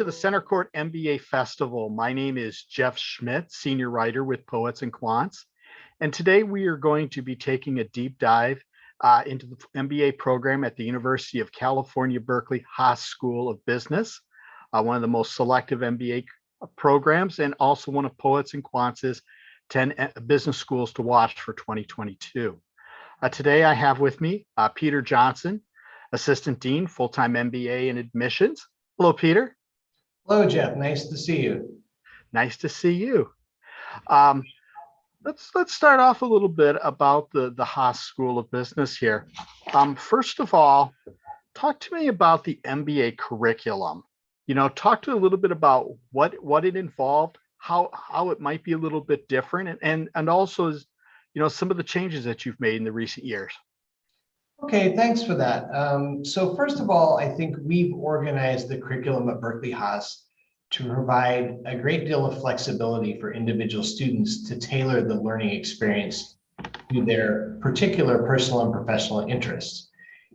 the Center Court MBA Festival. My name is Jeff Schmitt, Senior Writer with Poets and Quants. And today we are going to be taking a deep dive into the MBA program at the University of California, Berkeley Haas School of Business, one of the most selective MBA programs, and also one of Poets and Quants' 10 business schools to watch for 2022. Today I have with me Peter Johnson, Assistant Dean, full-time MBA in admissions. Hello, Peter. Hello, Jeff. Nice to see you. Nice to see you. Let's start off a little bit about the Haas School of Business here. First of all, talk to me about the MBA curriculum. Talk to a little bit about what it involved, how it might be a little bit different, and also some of the changes that you've made in the recent years. Okay, thanks for that. So first of all, I think we've organized the curriculum at Berkeley Haas to provide a great deal of flexibility for individual students to tailor the learning experience to their particular personal and professional interests.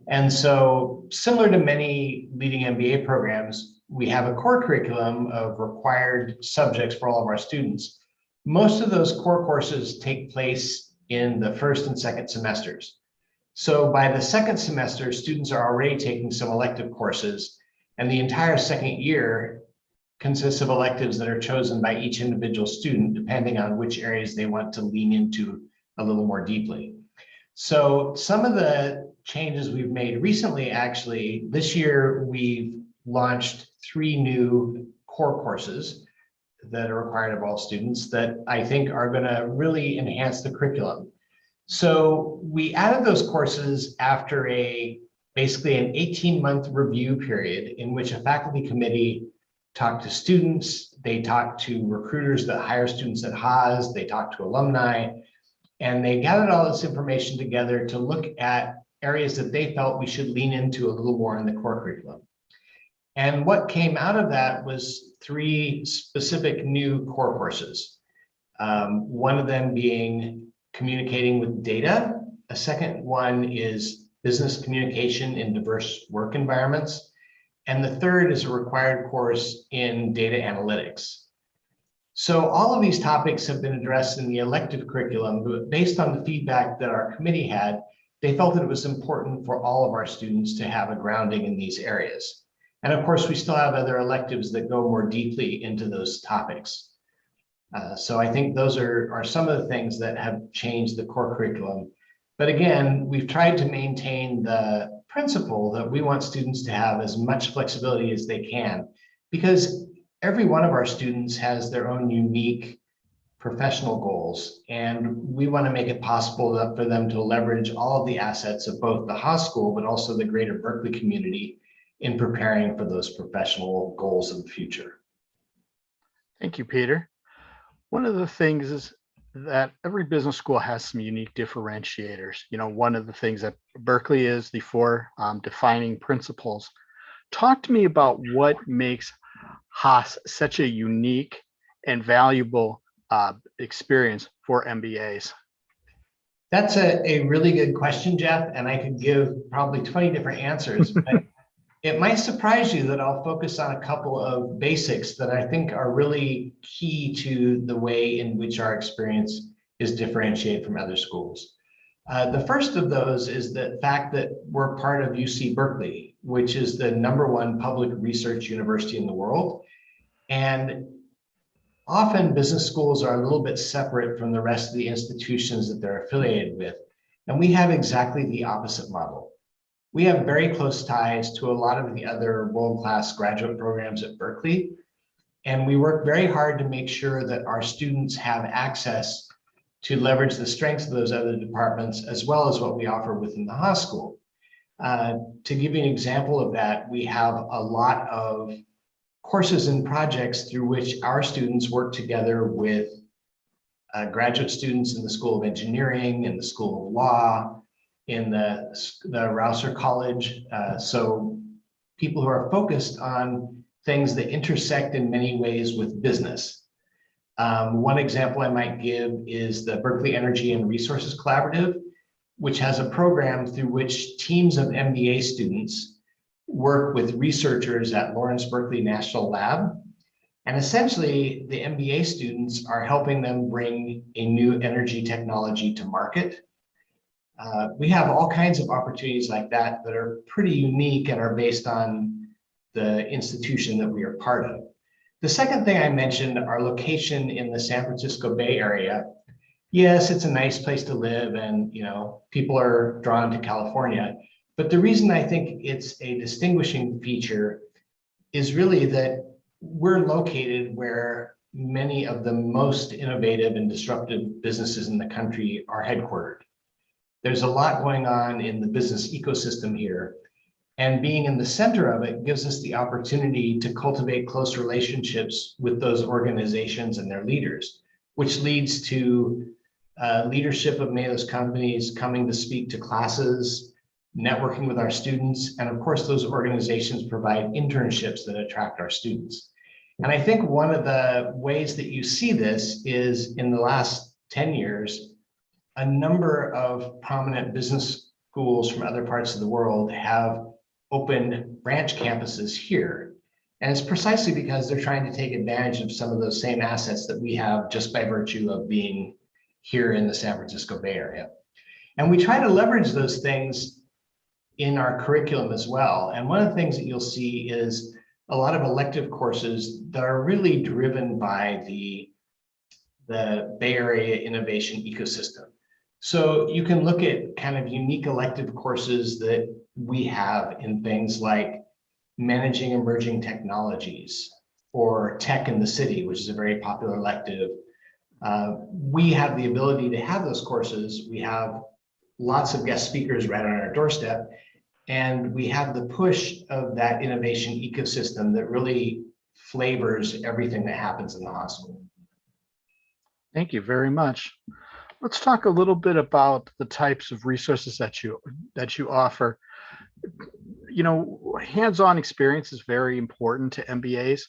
And so similar to many leading MBA programs, we have a core curriculum of required subjects for all of our students. Most of those core courses take place in the first and second semesters. So by the second semester, students are already taking some elective courses, and the entire second year consists of electives that are chosen by each individual student, depending on which areas they want to lean into a little more deeply. So some of the changes we've made recently, actually, this year we've launched 3 new core courses that are required of all students that I think are going to really enhance the curriculum. So we added those courses after basically an 18-month review period in which a faculty committee talked to students, they talked to recruiters that hire students at Haas, they talked to alumni, and they gathered all this information together to look at areas that they felt we should lean into a little more in the core curriculum. And what came out of that was 3 specific new core courses. One of them being communicating with data. A second one is business communication in diverse work environments. And the third is a required course in data analytics. So all of these topics have been addressed in the elective curriculum, but based on the feedback that our committee had, they felt that it was important for all of our students to have a grounding in these areas. And of course, we still have other electives that go more deeply into those topics. So I think those are some of the things that have changed the core curriculum. But again, we've tried to maintain the principle that we want students to have as much flexibility as they can, because every one of our students has their own unique professional goals, and we want to make it possible for them to leverage all of the assets of both the Haas School, but also the greater Berkeley community in preparing for those professional goals of the future. Thank you, Peter. One of the things is that every business school has some unique differentiators. One of the things that Berkeley is the 4 defining principles. Talk to me about what makes Haas such a unique and valuable experience for MBAs. That's a really good question, Jeff, and I could give probably 20 different answers. But it might surprise you that I'll focus on a couple of basics that I think are really key to the way in which our experience is differentiated from other schools. The first of those is the fact that we're part of UC Berkeley, which is the #1 public research university in the world. And often business schools are a little bit separate from the rest of the institutions that they're affiliated with. And we have exactly the opposite model. We have very close ties to a lot of the other world-class graduate programs at Berkeley, and we work very hard to make sure that our students have access to leverage the strengths of those other departments, as well as what we offer within the Haas School. To give you an example of that, we have a lot of courses and projects through which our students work together with graduate students in the School of Engineering, in the School of Law, in the Rouser College. So people who are focused on things that intersect in many ways with business. One example I might give is the Berkeley Energy and Resources Collaborative, which has a program through which teams of MBA students work with researchers at Lawrence Berkeley National Lab. And essentially, the MBA students are helping them bring a new energy technology to market. We have all kinds of opportunities like that that are pretty unique and are based on the institution that we are part of. The second thing I mentioned, our location in the San Francisco Bay Area. Yes, it's a nice place to live, and people are drawn to California. But the reason I think it's a distinguishing feature is really that we're located where many of the most innovative and disruptive businesses in the country are headquartered. There's a lot going on in the business ecosystem here, and being in the center of it gives us the opportunity to cultivate close relationships with those organizations and their leaders, which leads to leadership of many of those companies coming to speak to classes, networking with our students, and of course, those organizations provide internships that attract our students. And I think one of the ways that you see this is in the last 10 years, a number of prominent business schools from other parts of the world have opened branch campuses here. And it's precisely because they're trying to take advantage of some of those same assets that we have just by virtue of being here in the San Francisco Bay Area. And we try to leverage those things in our curriculum as well. And one of the things that you'll see is a lot of elective courses that are really driven by the Bay Area innovation ecosystem. So you can look at kind of unique elective courses that we have in things like managing emerging technologies or tech in the city, which is a very popular elective. We have the ability to have those courses. We have lots of guest speakers right on our doorstep, and we have the push of that innovation ecosystem that really flavors everything that happens in the hospital. Thank you very much. Let's talk a little bit about the types of resources that you offer. Hands-on experience is very important to MBAs.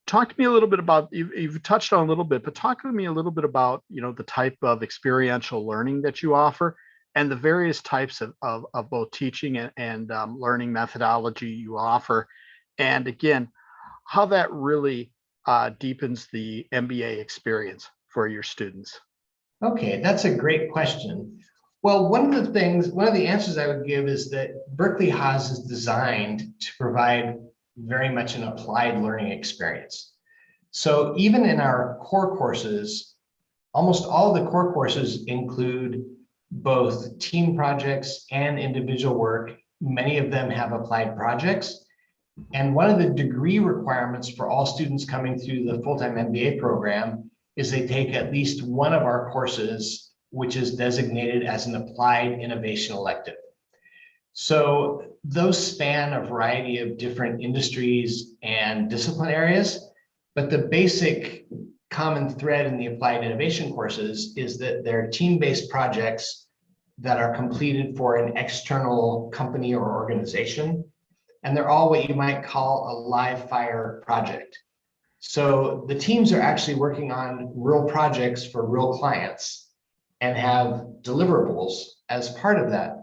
Talk to me a little bit about, you've touched on a little bit, but talk to me a little bit about, the type of experiential learning that you offer and the various types of both teaching and learning methodology you offer. And again, how that really deepens the MBA experience for your students. Okay, that's a great question. Well, one of the answers I would give is that Berkeley Haas is designed to provide very much an applied learning experience. So even in our core courses, almost all the core courses include both team projects and individual work. Many of them have applied projects. And one of the degree requirements for all students coming through the full-time MBA program is they take at least one of our courses, which is designated as an applied innovation elective. So those span a variety of different industries and discipline areas, but the basic common thread in the applied innovation courses is that they're team-based projects that are completed for an external company or organization, and they're all what you might call a live fire project. So the teams are actually working on real projects for real clients and have deliverables as part of that.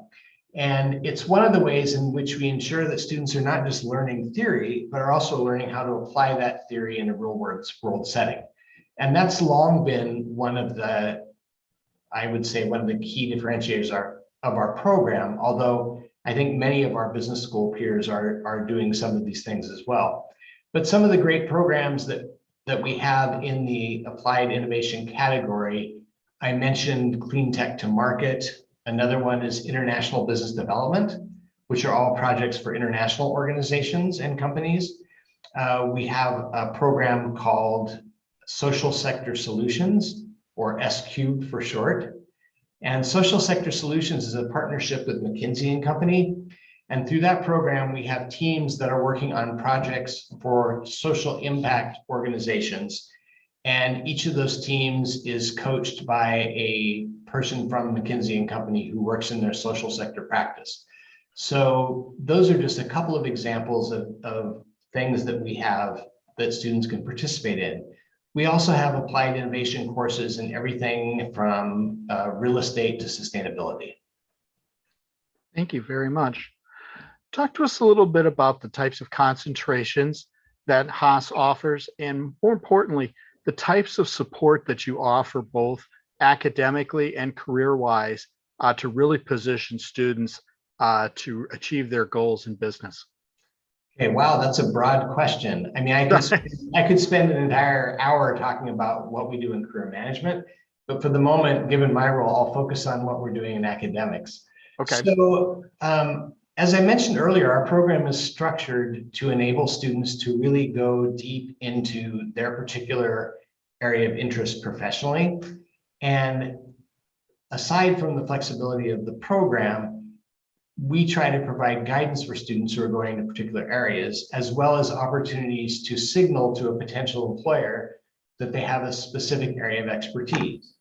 And it's one of the ways in which we ensure that students are not just learning theory, but are also learning how to apply that theory in a real world setting. And that's long been one of the, I would say, one of the key differentiators of our program, although I think many of our business school peers are doing some of these things as well. But some of the great programs that we have in the applied innovation category, I mentioned Clean Tech to Market. Another one is International Business Development, which are all projects for international organizations and companies. We have a program called Social Sector Solutions, or S-Cube for short. And Social Sector Solutions is a partnership with McKinsey & Company. And through that program, we have teams that are working on projects for social impact organizations. And each of those teams is coached by a person from McKinsey & Company who works in their social sector practice. So those are just a couple of examples of things that we have that students can participate in. We also have applied innovation courses in everything from real estate to sustainability. Thank you very much. Talk to us a little bit about the types of concentrations that Haas offers, and more importantly, the types of support that you offer both academically and career-wise to really position students to achieve their goals in business. Okay, wow, that's a broad question. I mean, I could spend an entire hour talking about what we do in career management, but for the moment, given my role, I'll focus on what we're doing in academics. Okay. So, as I mentioned earlier, our program is structured to enable students to really go deep into their particular area of interest professionally. And aside from the flexibility of the program, we try to provide guidance for students who are going to particular areas, as well as opportunities to signal to a potential employer that they have a specific area of expertise.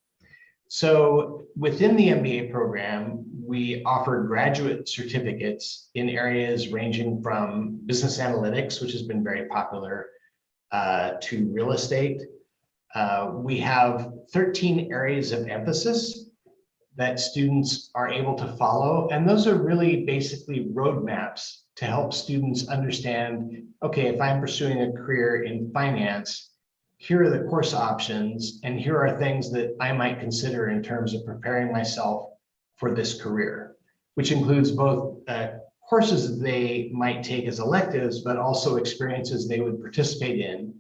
So within the MBA program, we offer graduate certificates in areas ranging from business analytics, which has been very popular, to real estate. We have 13 areas of emphasis that students are able to follow. And those are really basically roadmaps to help students understand, okay, if I'm pursuing a career in finance, here are the course options, and here are things that I might consider in terms of preparing myself for this career, which includes both courses that they might take as electives, but also experiences they would participate in,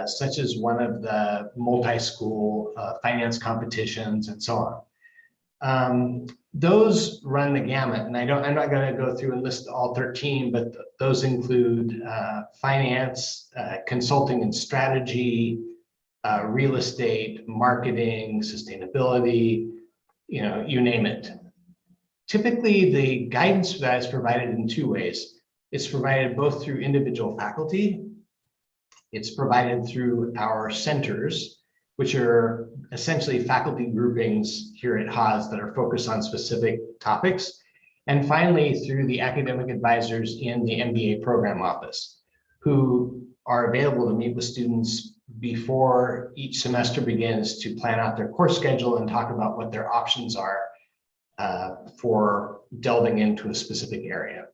such as one of the multi-school finance competitions and so on. Those run the gamut, and I'm not going to go through and list all 13, but those include finance, consulting and strategy, real estate, marketing, sustainability, you name it. Typically, the guidance for that is provided in two ways. It's provided both through individual faculty. It's provided through our centers, which are essentially faculty groupings here at Haas that are focused on specific topics. And finally, through the academic advisors in the MBA program office, who are available to meet with students before each semester begins to plan out their course schedule and talk about what their options are for delving into a specific area.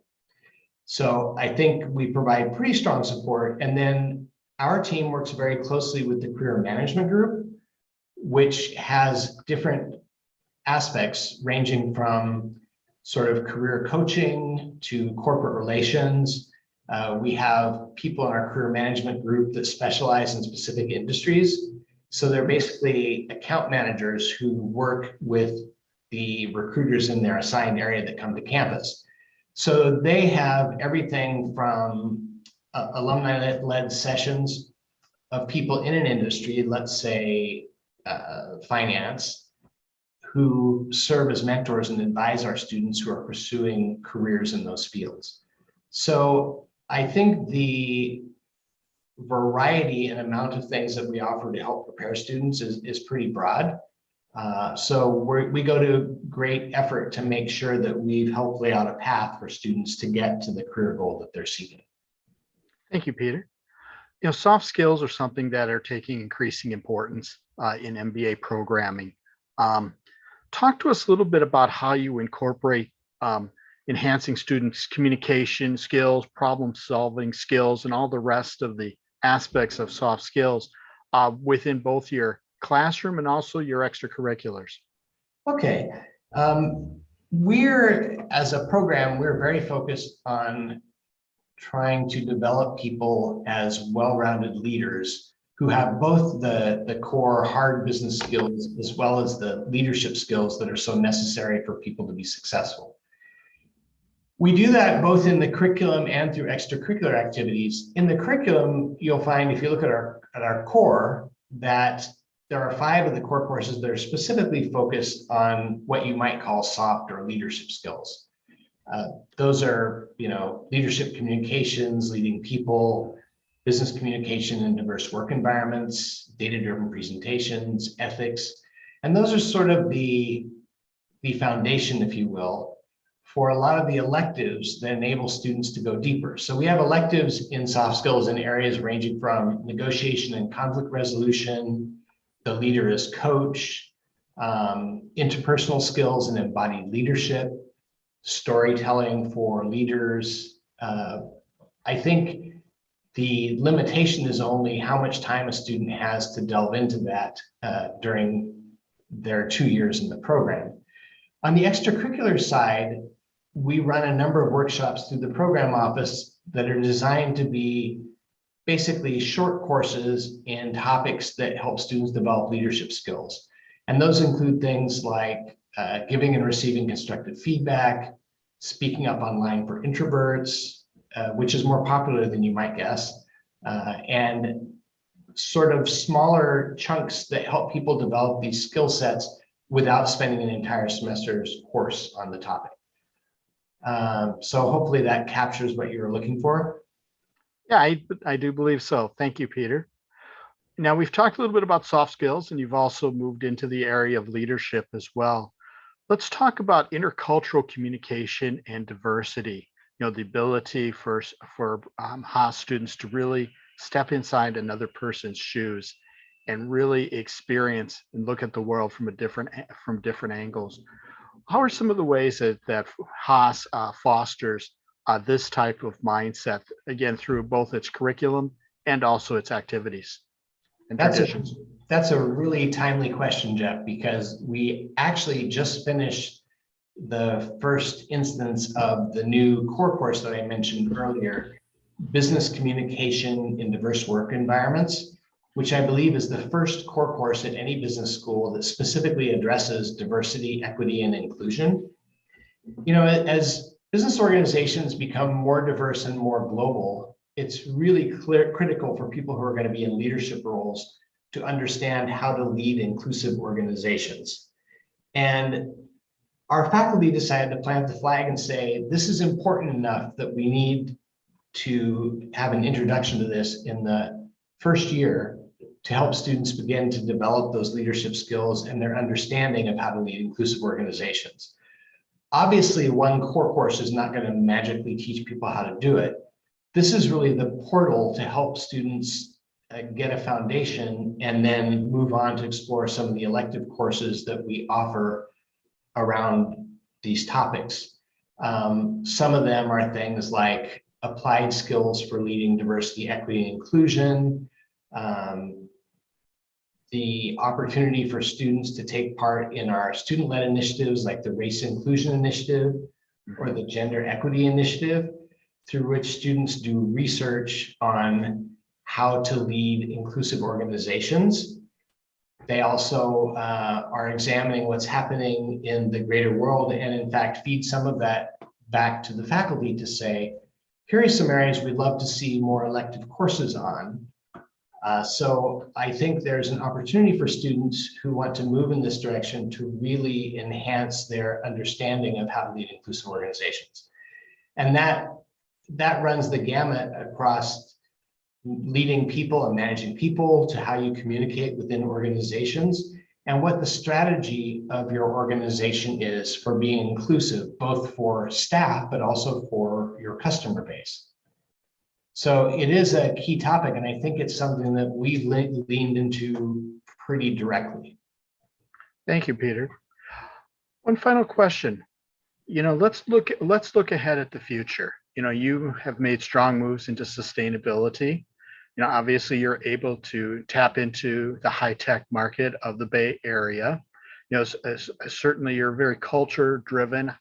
So I think we provide pretty strong support. And then our team works very closely with the career management group, which has different aspects ranging from sort of career coaching to corporate relations. We have people in our career management group that specialize in specific industries. So they're basically account managers who work with the recruiters in their assigned area that come to campus. So they have everything from alumni-led sessions of people in an industry, let's say finance, who serve as mentors and advise our students who are pursuing careers in those fields. So I think the variety and amount of things that we offer to help prepare students is pretty broad. So we go to great effort to make sure that we've helped lay out a path for students to get to the career goal that they're seeking. Thank you, Peter. Soft skills are something that are taking increasing importance in MBA programming. Talk to us a little bit about how you incorporate enhancing students' communication skills, problem-solving skills, and all the rest of the aspects of soft skills within both your classroom and also your extracurriculars. Okay. As a program, we're very focused on trying to develop people as well-rounded leaders who have both the core hard business skills as well as the leadership skills that are so necessary for people to be successful. We do that both in the curriculum and through extracurricular activities. In the curriculum, you'll find, if you look at our core, that there are 5 of the core courses that are specifically focused on what you might call soft or leadership skills. Those are, leadership communications, leading people, business communication in diverse work environments, data-driven presentations, ethics. And those are sort of the foundation, if you will, for a lot of the electives that enable students to go deeper. So we have electives in soft skills in areas ranging from negotiation and conflict resolution, the leader as coach, interpersonal skills and embodied leadership, storytelling for leaders. I think the limitation is only how much time a student has to delve into that during their 2 years in the program. On the extracurricular side, we run a number of workshops through the program office that are designed to be basically short courses in topics that help students develop leadership skills. And those include things like giving and receiving constructive feedback, speaking up online for introverts, which is more popular than you might guess, and sort of smaller chunks that help people develop these skill sets without spending an entire semester's course on the topic. So hopefully that captures what you were looking for. Yeah, I do believe so. Thank you, Peter. Now, we've talked a little bit about soft skills, and you've also moved into the area of leadership as well. Let's talk about intercultural communication and diversity. You know, the ability for Haas students to really step inside another person's shoes and really experience and look at the world from different angles. How are some of the ways that Haas fosters this type of mindset, again, through both its curriculum and also its activities and traditions? That's a really timely question, Jeff, because we actually just finished the first instance of the new core course that I mentioned earlier, Business Communication in Diverse Work Environments, which I believe is the first core course at any business school that specifically addresses diversity, equity, and inclusion. You know, as business organizations become more diverse and more global, it's really critical for people who are going to be in leadership roles to understand how to lead inclusive organizations. And our faculty decided to plant the flag and say, this is important enough that we need to have an introduction to this in the first year to help students begin to develop those leadership skills and their understanding of how to lead inclusive organizations. Obviously, one core course is not going to magically teach people how to do it. This is really the portal to help students get a foundation and then move on to explore some of the elective courses that we offer around these topics. Some of them are things like applied skills for leading diversity, equity, and inclusion, the opportunity for students to take part in our student-led initiatives like the Race Inclusion Initiative or the Gender Equity Initiative, through which students do research on how to lead inclusive organizations. They also are examining what's happening in the greater world and in fact feed some of that back to the faculty to say, here are some areas we'd love to see more elective courses on. So I think there's an opportunity for students who want to move in this direction to really enhance their understanding of how to lead inclusive organizations. And that runs the gamut across leading people and managing people to how you communicate within organizations and what the strategy of your organization is for being inclusive, both for staff, but also for your customer base. So it is a key topic, and I think it's something that we've leaned into pretty directly. Thank you, Peter. One final question. You know, let's look ahead at the future. You know, you have made strong moves into sustainability. You know, obviously you're able to tap into the high-tech market of the Bay Area. You know, certainly you're a very culture-driven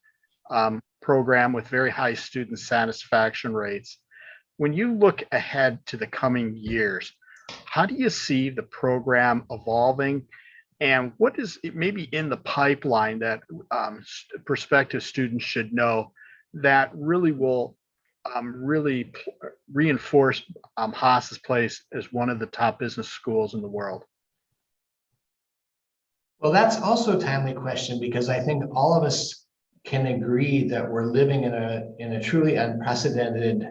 program with very high student satisfaction rates. When you look ahead to the coming years, how do you see the program evolving? And what is maybe in the pipeline that prospective students should know that really will reinforce Haas's place as one of the top business schools in the world? Well, that's also a timely question because I think all of us can agree that we're living in a truly unprecedented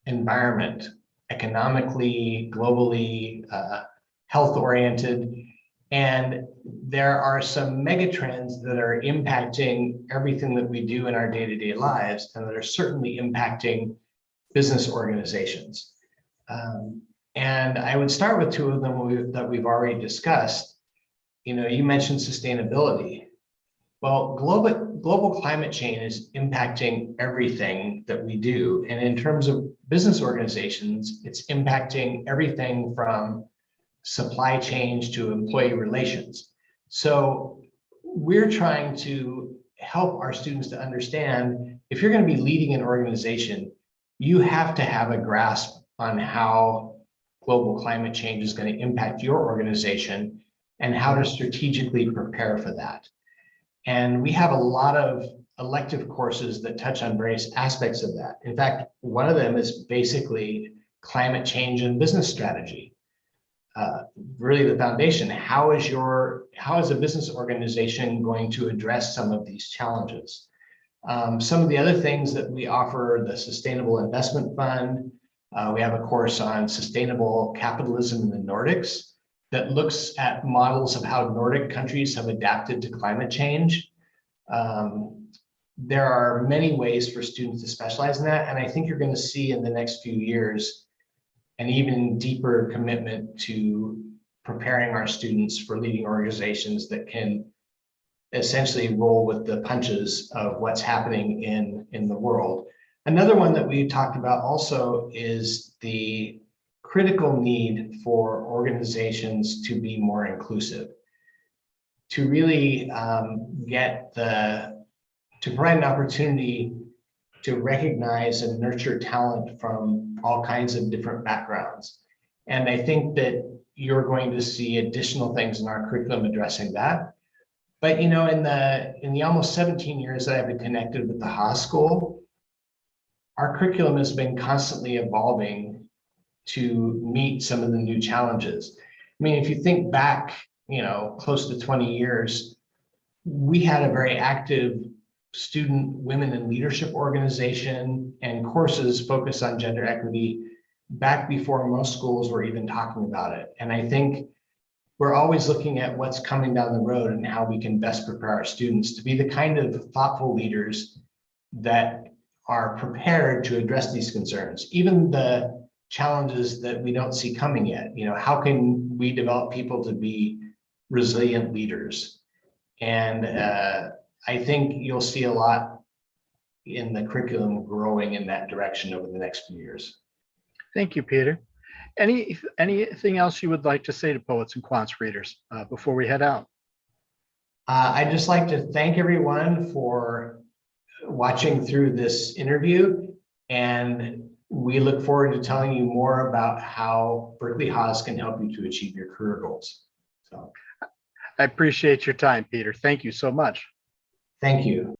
environment, economically, globally, health-oriented. And there are some megatrends that are impacting everything that we do in our day-to-day lives and that are certainly impacting business organizations. And I would start with two of them that we've already discussed. You know, you mentioned sustainability. Well, global climate change is impacting everything that we do. And in terms of business organizations, it's impacting everything from supply chains to employee relations. So we're trying to help our students to understand, if you're going to be leading an organization, you have to have a grasp on how global climate change is going to impact your organization and how to strategically prepare for that. And we have a lot of elective courses that touch on various aspects of that. In fact, one of them is basically climate change and business strategy. Really the foundation. How is a business organization going to address some of these challenges? Some of the other things that we offer, the Sustainable Investment Fund. We have a course on sustainable capitalism in the Nordics that looks at models of how Nordic countries have adapted to climate change. There are many ways for students to specialize in that, and I think you're going to see in the next few years an even deeper commitment to preparing our students for leading organizations that can essentially roll with the punches of what's happening in the world. Another one that we talked about also is the critical need for organizations to be more inclusive, to really to provide an opportunity to recognize and nurture talent from all kinds of different backgrounds. And I think that you're going to see additional things in our curriculum addressing that. But in the almost 17 years that I've been connected with the Haas School, our curriculum has been constantly evolving to meet some of the new challenges. I mean, if you think back, close to 20 years, we had a very active student women in leadership organization and courses focused on gender equity back before most schools were even talking about it. And I think we're always looking at what's coming down the road and how we can best prepare our students to be the kind of thoughtful leaders that are prepared to address these concerns, even the challenges that we don't see coming yet. How can we develop people to be resilient leaders? And I think you'll see a lot in the curriculum growing in that direction over the next few years. Thank you, Peter. Anything else you would like to say to Poets and Quants readers before we head out? I'd just like to thank everyone for watching through this interview, and we look forward to telling you more about how Berkeley Haas can help you to achieve your career goals. So, I appreciate your time, Peter. Thank you so much. Thank you.